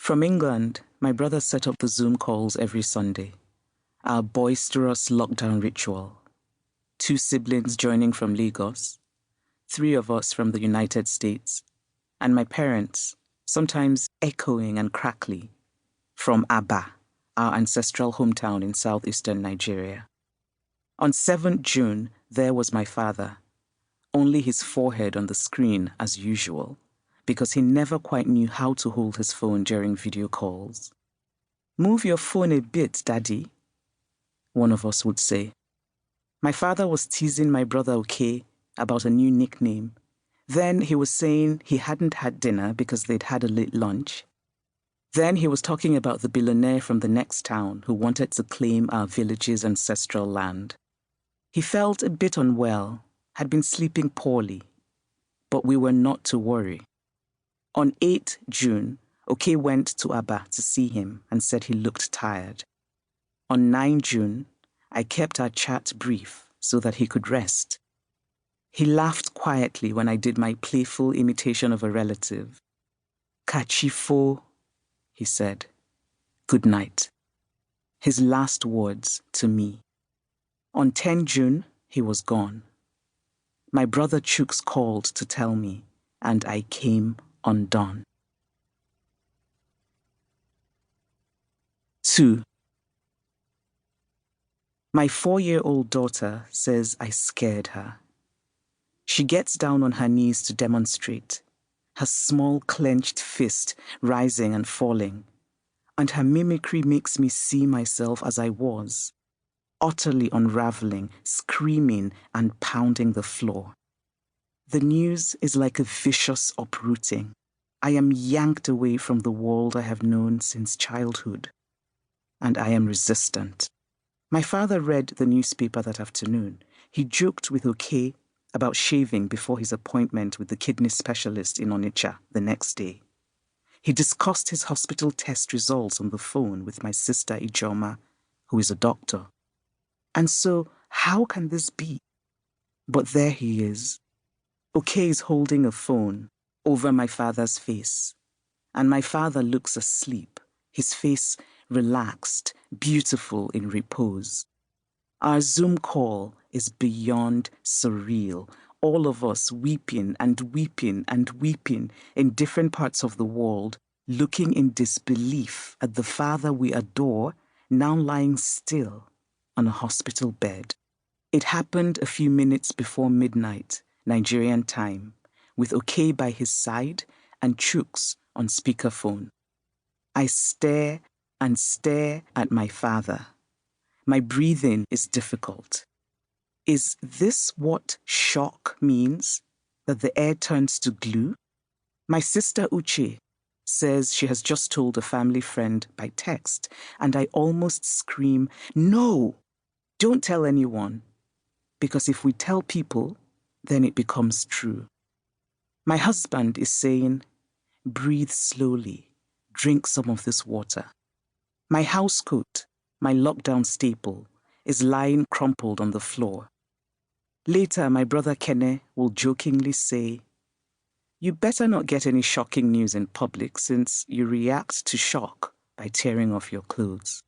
From England, my brother set up the Zoom calls every Sunday. Our boisterous lockdown ritual. 2 siblings joining from Lagos, 3 of us from the United States, and my parents, sometimes echoing and crackly, from Aba, our ancestral hometown in southeastern Nigeria. On 7th June, there was my father, only his forehead on the screen as usual, because he never quite knew how to hold his phone during video calls. "Move your phone a bit, Daddy," one of us would say. My father was teasing my brother Okay about a new nickname. Then he was saying he hadn't had dinner because they'd had a late lunch. Then he was talking about the billionaire from the next town who wanted to claim our village's ancestral land. He felt a bit unwell, had been sleeping poorly, but we were not to worry. On 8th June, Okay went to Aba to see him and said he looked tired. On 9 June, I kept our chat brief so that he could rest. He laughed quietly when I did my playful imitation of a relative. "Kachifo," he said. "Good night." His last words to me. On 10 June, he was gone. My brother Chooks called to tell me, and I came undone. 2. My 4-year-old daughter says I scared her. She gets down on her knees to demonstrate, her small clenched fist rising and falling, and her mimicry makes me see myself as I was, utterly unraveling, screaming and pounding the floor. The news is like a vicious uprooting. I am yanked away from the world I have known since childhood, and I am resistant. My father read the newspaper that afternoon. He joked with Okay about shaving before his appointment with the kidney specialist in Onitsha the next day. He discussed his hospital test results on the phone with my sister Ijoma, who is a doctor. And so, how can this be? But there he is. Okay is holding a phone over my father's face, and my father looks asleep, his face relaxed, beautiful in repose. Our Zoom call is beyond surreal, all of us weeping and weeping and weeping in different parts of the world, looking in disbelief at the father we adore now lying still on a hospital bed. It happened a few minutes before midnight, Nigerian time, with Okay by his side and Chooks on speakerphone. I stare and stare at my father. My breathing is difficult. Is this what shock means? That the air turns to glue? My sister Uche says she has just told a family friend by text, and I almost scream, "No! Don't tell anyone." Because if we tell people, then it becomes true. My husband is saying, "Breathe slowly, drink some of this water." My housecoat, my lockdown staple, is lying crumpled on the floor. Later, my brother Kene will jokingly say, "You better not get any shocking news in public since you react to shock by tearing off your clothes."